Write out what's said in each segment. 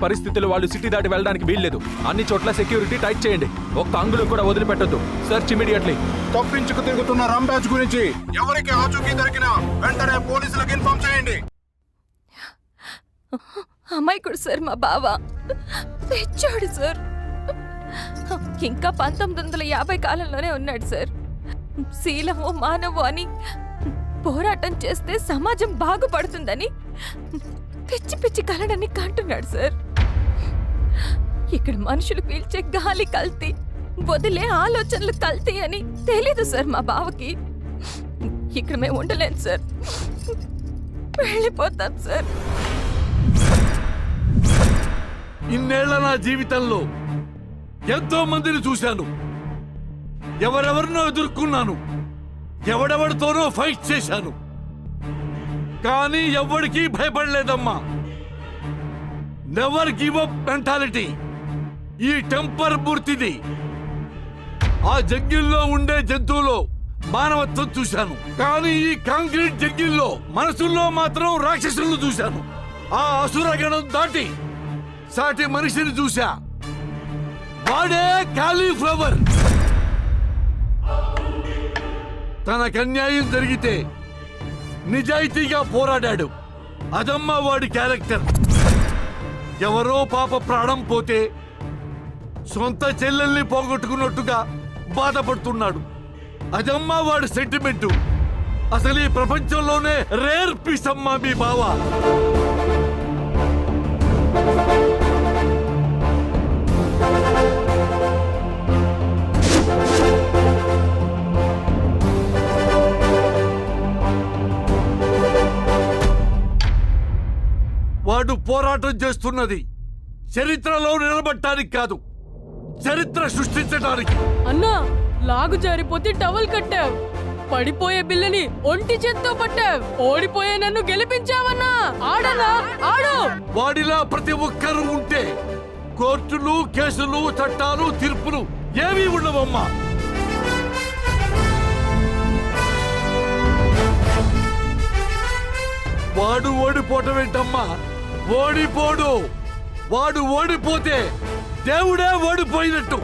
పరిస్థితులు వాళ్ళు సిటీ దాటి వెళ్ళడానికి వీల్లేదు. అన్ని చోట్ల సెక్యూరిటీ టైట్ చేయండి. ఒక్క అంగుళం కూడా వదిలిపెట్టొద్దు. Search immediately. తప్పించుకు తిరుగుతున్న రాంబాజ్ గురించి ఎవరికి ఆచూకీ దొరికినా వెంటనే పోలీసులకు ఇన్ఫార్మ్ చేయండి. అమాయకుడు సార్, మా బావ తెచ్చాడు సార్. ఇంకా 1950 కాలంలోనే ఉన్నాడు సార్. శీలము మానవు అని పోరాటం చేస్తే సమాజం బాగుపడుతుందని పిచ్చి పిచ్చి కలడని కంటున్నాడు సార్. ఇక్కడ మనుషులు పీల్చే గాలి కల్తీ, వదిలే ఆలోచనలు కల్తీ అని తెలీదు సార్ మా బావకి. ఇక్కడ మేము ఉండలేం సార్, వెళ్ళిపోతాం సార్. ఇన్నేళ్ల నా జీవితంలో ఎంతో మందిని చూశాను, ఎవరెవరినో ఎదుర్కొన్నాను, ఎవడెవడితోనో ఫైట్ చేశాను, కానీ ఎవడికి భయపడలేదమ్మా. నెవర్ గివ్ అప్ మెంటాలిటీ ఈ టెంపర్ మూర్తిది. ఆ జంగిల్లో ఉండే జంతువులో మానవత్వం చూశాను, కానీ ఈ కాంక్రీట్ జంగిల్లో మనసుల్లో మాత్రం రాక్షసులను చూశాను. ఆ అసురగణం దాటి సాటి మనిషిని చూశా, వాడే కాలీఫ్లవర్. తనకు అన్యాయం జరిగితే నిజాయితీగా పోరాడాడు, అదమ్మా వాడి క్యారెక్టర్. ఎవరో పాప ప్రాణం పోతే సొంత చెల్లెల్ని పోగొట్టుకున్నట్టుగా బాధపడుతున్నాడు, అదమ్మా వాడి సెంటిమెంటు. అసలు ఈ ప్రపంచంలోనే రేర్ పీస్ అమ్మా మీ బావ. వాడు పోరాటం చేస్తున్నది చరిత్రలో నిలబడటానికి కాదు, చరిత్ర సృష్టించడానికి. అన్నా, లాగు జారిపోతే టవల్ కట్టావు, పడిపోయే బిల్లని ఒంటి చేత్తో పట్టావు, ఓడిపోయే నన్ను గెలిపించావన్నా. ఆడనా, ఆడు. వాడిలా ప్రతి ఒక్కరూ ఉంటే కోర్టులు, కేసులు, చట్టాలు, తీర్పులు ఏమీ ఉండవమ్మా. వాడు ఓడిపోవటం ఏంటమ్మా? ఓడిపోడు. వాడు ఓడిపోతే దేవుడే ఓడిపోయినట్టు.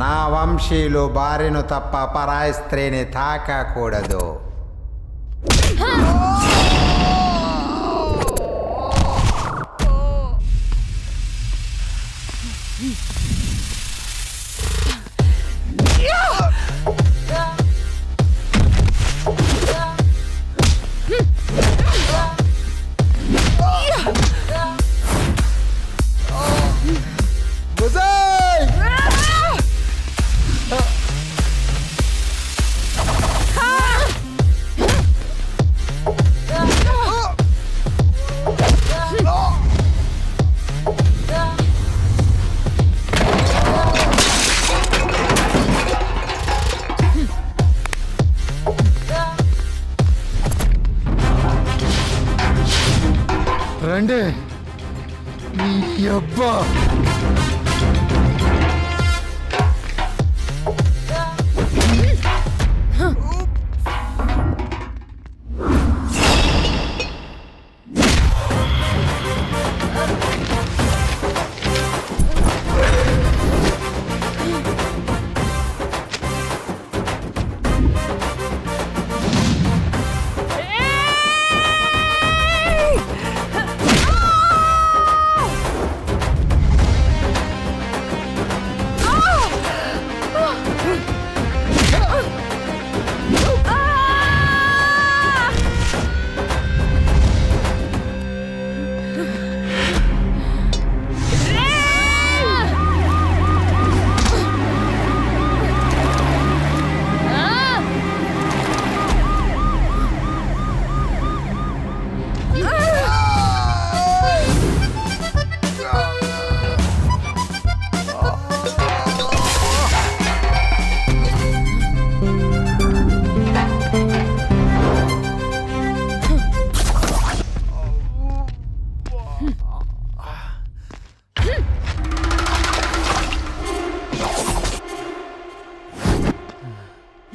నా వంశీయులు భార్యను తప్ప పరాయి స్త్రీని తాకకూడదు. రండి ఈ అబ్బా.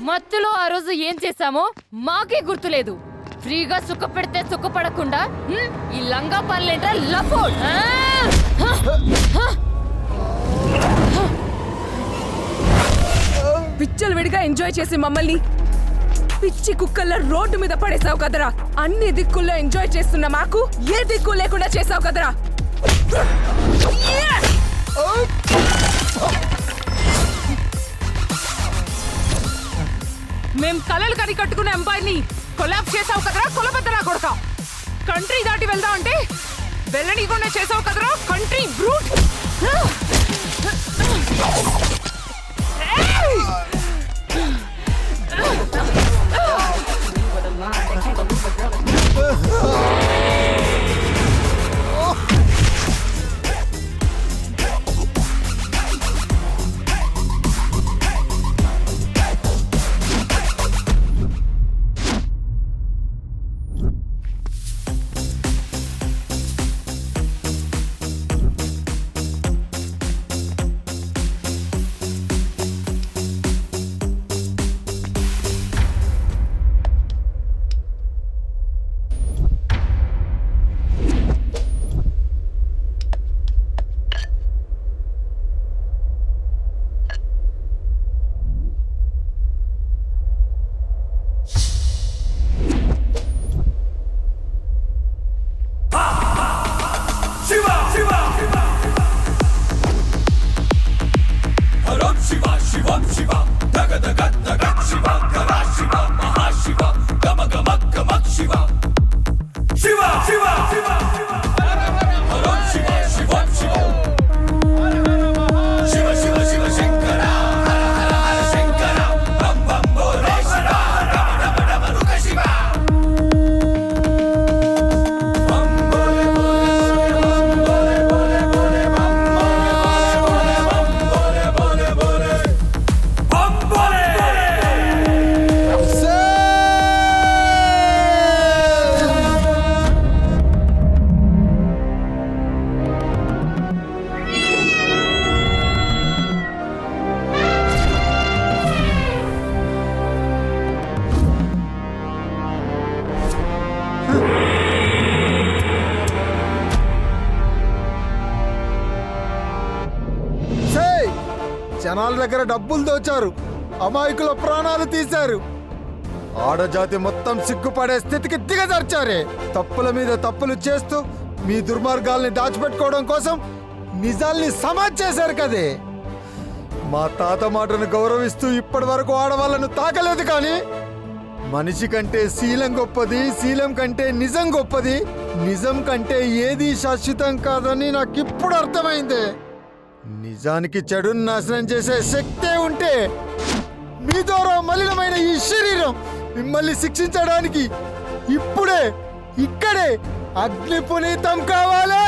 మత్తులో ఆ రోజు ఏం చేశామో మాకే గుర్తులేదు. ఫ్రీగా సుఖ పెడితే సుఖపడకుండా ఈ లంగా పనులేంట్రా లఫోడ్. పిచ్చలు విడిగా ఎంజాయ్ చేసి మమ్మల్ని పిచ్చి కుక్కల్లా రోడ్డు మీద పడేసావు కదరా. అన్ని దిక్కుల్లో ఎంజాయ్ చేస్తున్న మాకు ఏ దిక్కు లేకుండా చేసావు కదరా. మేం కలలు కని కట్టుకున్న ఎంపైర్ని కొలాబ్ చేసావు కదరా కొలబద్దరా కొడక. కంట్రీ దాటి వెళ్దా అంటే వెళ్ళనీకుండా చేసావు కదరా కంట్రీ బ్రూట్. జనాల దగ్గర డబ్బులు దోచారు, అమాయకుల ప్రాణాలు తీశారు, ఆడజాతి మొత్తం సిగ్గుపడే స్థితికి దిగజార్చారే. తప్పుల మీద తప్పులు చేస్తూ మీ దుర్మార్గాల్ని దాచిపెట్టుకోవడం కోసం నిజాల్ని సమాజ్ చేశారు కదే. మా తాత మాటను గౌరవిస్తూ ఇప్పటి వరకు ఆడవాళ్ళను తాకలేదు, కానీ మనిషి కంటే శీలం గొప్పది, శీలం కంటే నిజం గొప్పది, నిజం కంటే ఏది శాశ్వతం కాదని నాకు ఇప్పుడు అర్థమైంది. నిజానికి చెడును నాశనం చేసే శక్తే ఉంటే మీ ద్వారా మలినమైన ఈ శరీరం మిమ్మల్ని శిక్షించడానికి ఇప్పుడే ఇక్కడే అగ్ని పునీతం కావాలి.